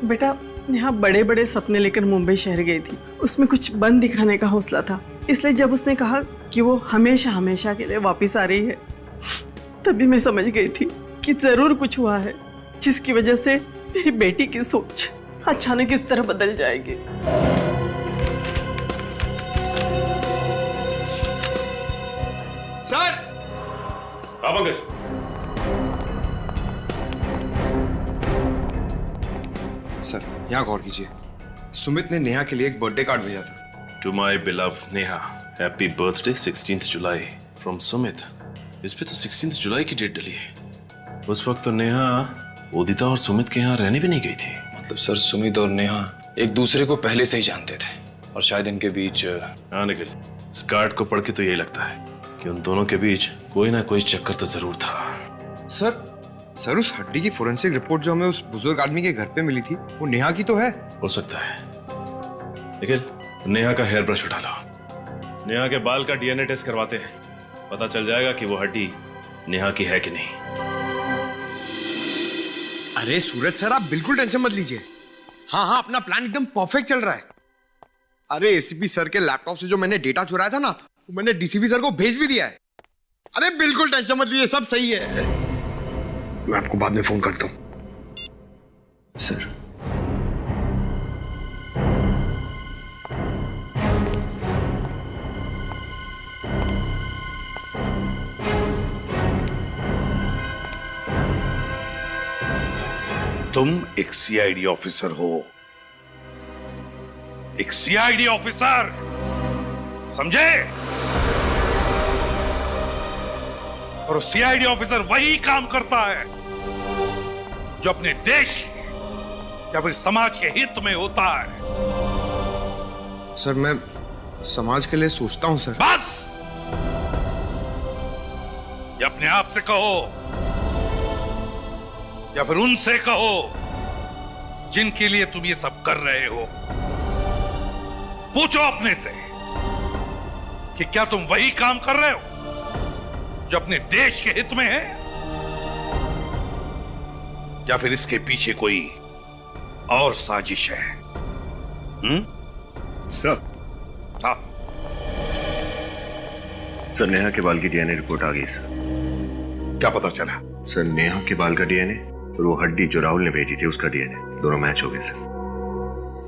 बेटा, नेहा बड़े बड़े सपने लेकर मुंबई शहर गई थी। उसमें कुछ बन दिखाने का हौसला था, इसलिए जब उसने कहा कि वो हमेशा हमेशा के लिए वापस आ रही है, तभी मैं समझ गई थी कि जरूर कुछ हुआ है। जिसकी वजह से मेरी बेटी की सोच अचानक इस तरह बदल जाएगी। सर सर यहाँ गौर कीजिए, सुमित ने नेहा के लिए एक बर्थडे कार्ड भेजा था। To my beloved Neha, happy birthday 16 July from Sumit. इस पे तो 16 जुलाई की डेट डली है। उस वक्त तो नेहा उदिता और सुमित के यहाँ रहने भी नहीं गई थी। मतलब सर, सुमित और नेहा एक दूसरे को पहले से ही जानते थे और शायद इनके बीच। हाँ निखिल, इस कार्ड को पढ़ के तो यही लगता है कि उन दोनों के बीच कोई ना कोई चक्कर तो जरूर था। सर उस हड्डी की फोरेंसिक रिपोर्ट जो हमें उस बुजुर्ग आदमी के घर पे मिली थी, वो नेहा की तो है। हो सकता है। निखिल, नेहा का हेयर ब्रश उठा लो। नेहा के बाल का डीएनए टेस्ट करवाते हैं, पता चल जाएगा कि वो हड्डी नेहा की है कि नहीं। अरे सूरज सर, आप बिल्कुल टेंशन मत लीजिए। हाँ, अपना प्लान एकदम परफेक्ट चल रहा है। अरे एसीपी सर के लैपटॉप से जो मैंने डेटा चुराया था ना, वो मैंने डीसीपी सर को भेज भी दिया है। अरे बिल्कुल टेंशन मत लीजिए, सब सही है। मैं आपको बाद में फोन करता हूं। सर, तुम एक सीआईडी ऑफिसर हो, एक सीआईडी ऑफिसर, समझे? और सीआईडी ऑफिसर वही काम करता है जो अपने देश के या फिर समाज के हित में होता है। सर, मैं समाज के लिए सोचता हूं सर। बस, या अपने आप से कहो या फिर उनसे कहो जिनके लिए तुम ये सब कर रहे हो। पूछो अपने से कि क्या तुम वही काम कर रहे हो जो अपने देश के हित में है, या फिर इसके पीछे कोई और साजिश है? सर, हाँ सर, नेहा के बाल की डीएनए रिपोर्ट आ गई सर। क्या पता चला? सर, नेहा के बाल का डीएनए और वो हड्डी जो राहुल ने भेजी थी उसका डीएनए दोनों मैच हो गए सर।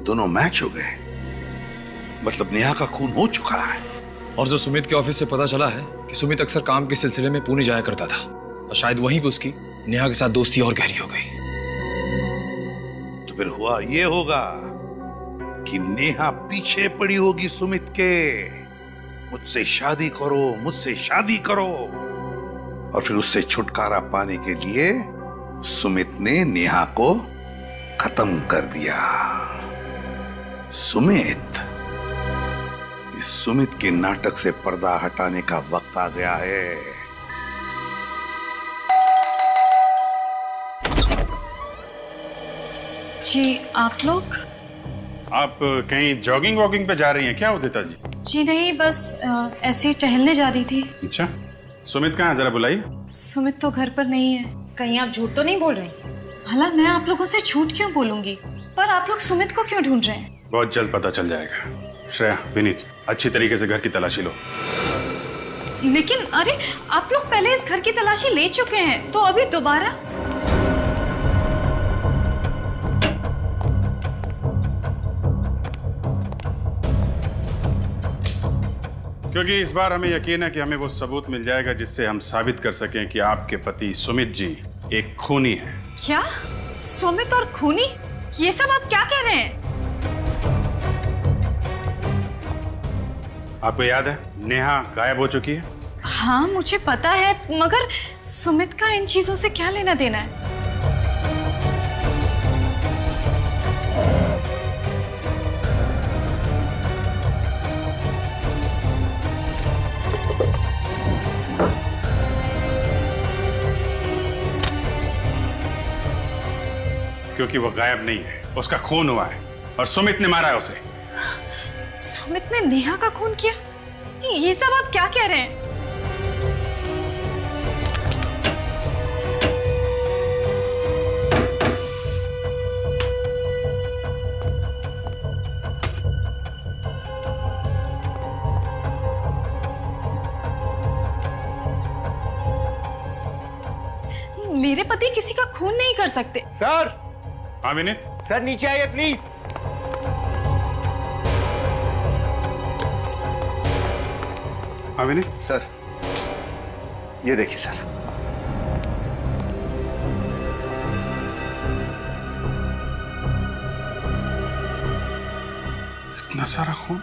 दोनों मैच हो गए? मतलब नेहा का खून हो चुका है। और जो सुमित के ऑफिस से पता चला है कि सुमित अक्सर काम के सिलसिले में पुणे जाया करता था और शायद वहीं पे उसकी नेहा के साथ दोस्ती और गहरी हो गई। तो फिर हुआ ये होगा कि नेहा पीछे पड़ी होगी सुमित के, मुझसे शादी करो, मुझसे शादी करो, और फिर उससे छुटकारा पाने के लिए सुमित ने नेहा को खत्म कर दिया। सुमित के नाटक से पर्दा हटाने का वक्त आ गया है। जी, आप लोग? आप कहीं जॉगिंग वॉगिंग पे जा रही हैं क्या उदिता जी? जी नहीं, बस ऐसे ही टहलने जा रही थी। अच्छा, सुमित कहाँ है, जरा बुलाइए। सुमित तो घर पर नहीं है। कहीं आप झूठ तो नहीं बोल रही? भला मैं आप लोगों से झूठ क्यों बोलूंगी? पर आप लोग सुमित को क्यों ढूंढ रहे हैं? बहुत जल्द पता चल जाएगा। श्रेया, विनीत, अच्छी तरीके से घर की तलाशी लो। लेकिन अरे, आप लोग पहले इस घर की तलाशी ले चुके हैं, तो अभी दोबारा? क्योंकि इस बार हमें यकीन है कि हमें वो सबूत मिल जाएगा जिससे हम साबित कर सकें कि आपके पति सुमित जी एक खूनी है। क्या? सुमित और खूनी? ये सब आप क्या कह रहे हैं? आपको याद है नेहा गायब हो चुकी है? हाँ, मुझे पता है, मगर सुमित का इन चीजों से क्या लेना देना है? क्योंकि वो गायब नहीं है, उसका खून हुआ है और सुमित ने मारा है उसे। सुमित ने नेहा का खून किया? ये सब आप क्या कह रहे हैं? मेरे पति किसी का खून नहीं कर सकते। सर। हाँ विनीत। सर नीचे आइए प्लीज। हाँ विनीत। सर ये देखिए सर। इतना सारा खून।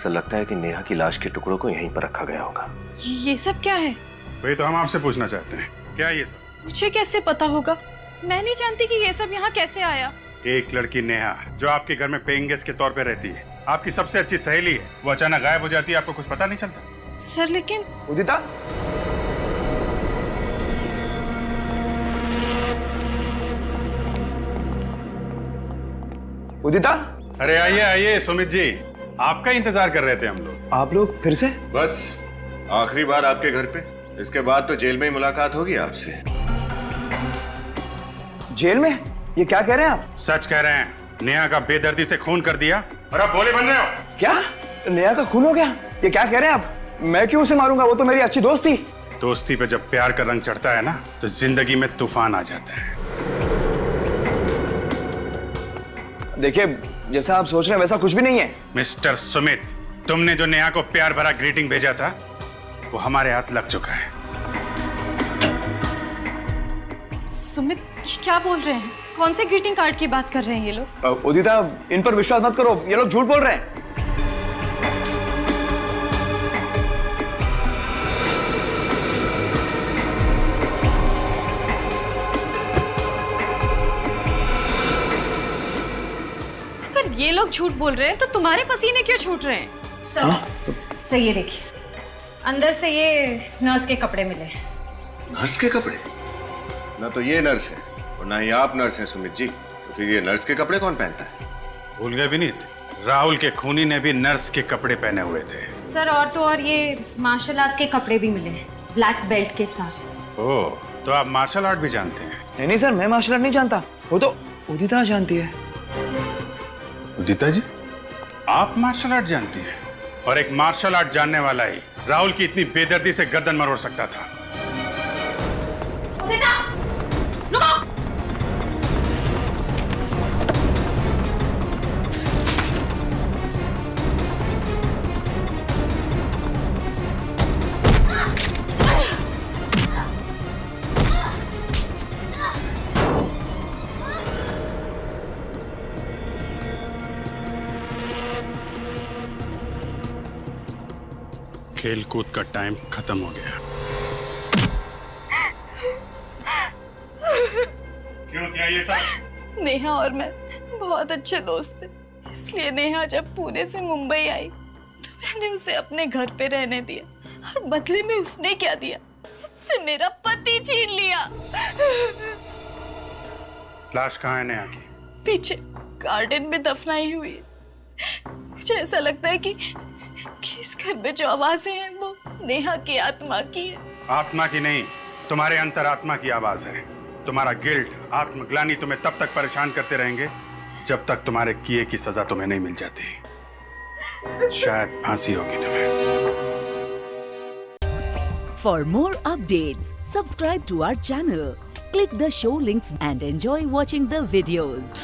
सर लगता है कि नेहा की लाश के टुकड़ों को यहीं पर रखा गया होगा। ये सब क्या है? वही तो हम आपसे पूछना चाहते हैं, क्या ये सब? मुझे कैसे पता होगा? मैं नहीं जानती कि ये सब यहाँ कैसे आया। एक लड़की नेहा जो आपके घर में पेइंग गेस्ट के तौर पे रहती है, आपकी सबसे अच्छी सहेली है, वो अचानक गायब हो जाती है, आपको कुछ पता नहीं चलता? सर लेकिन उदिता, उदिता, अरे आइए आइए सुमित जी, आपका इंतजार कर रहे थे हम लोग। आप लोग फिर से? बस आखिरी बार आपके घर पे, इसके बाद तो जेल में ही मुलाकात होगी आपसे। जेल में? ये क्या कह रहे हैं आप? सच कह रहे हैं, नेहा का बेदर्दी से खून कर दिया और आप भोले बन रहे हो। क्या? नेहा का खून हो गया? ये क्या कह रहे हैं आप? मैं क्यों उसे मारूंगा? वो तो मेरी अच्छी दोस्त थी। दोस्ती पे जब प्यार का रंग चढ़ता है ना, तो जिंदगी में तूफान आ जाता है। देखिए, जैसा आप सोच रहे हैं वैसा कुछ भी नहीं है। मिस्टर सुमित, तुमने जो नेहा को प्यार भरा ग्रीटिंग भेजा था, वो हमारे हाथ लग चुका है। सुमित क्या बोल रहे हैं? कौन से ग्रीटिंग कार्ड की बात कर रहे हैं ये लोग? उदिता, इन पर विश्वास मत करो, ये लोग झूठ बोल रहे हैं। अगर ये लोग झूठ बोल रहे हैं तो तुम्हारे पसीने क्यों छूट रहे हैं? सर ये देखिए, अंदर से ये नर्स के कपड़े मिले। नर्स के कपड़े? ना तो ये नर्स है और ना ही आप नर्स हैं सुमित जी, तो फिर ये नर्स के कपड़े कौन पहनता है? भूल गए विनीत, राहुल के खूनी ने भी नर्स के कपड़े पहने हुए थे। सर और तो और ये मार्शल आर्ट्स के कपड़े भी मिले, ब्लैक बेल्ट के साथ। ओह, तो आप मार्शल आर्ट भी जानते हैं? नहीं सर, मैं मार्शल आर्ट नहीं जानता, वो तो उदिता जानती है। उदिता जी, आप मार्शल आर्ट जानती हैं? और एक मार्शल आर्ट जानने वाला ही राहुल की इतनी बेदर्दी से गर्दन मरोड़ सकता था। उदिता, रुको! खेल कूद का टाइम खत्म हो गया। क्यों किया ये सब? नेहा और मैं बहुत अच्छे दोस्त थे, इसलिए नेहा जब पुणे से मुंबई आई तो मैंने उसे अपने घर पे रहने दिया और बदले में उसने क्या दिया? उससे मेरा पति छीन लिया। लाश कहाँ है नेहा की? पीछे गार्डन में दफनाई हुई है। मुझे ऐसा लगता है कि इस घर में जो आवाजें हैं वो नेहा की आत्मा की है। आत्मा की नहीं, तुम्हारे अंतरात्मा की आवाज है। तुम्हारा गिल्ट, आत्मग्लानि तुम्हें तब तक परेशान करते रहेंगे जब तक तुम्हारे किए की सजा तुम्हें नहीं मिल जाती। शायद फांसी होगी तुम्हें। For more updates, subscribe to our channel, click the show links and enjoy watching the videos.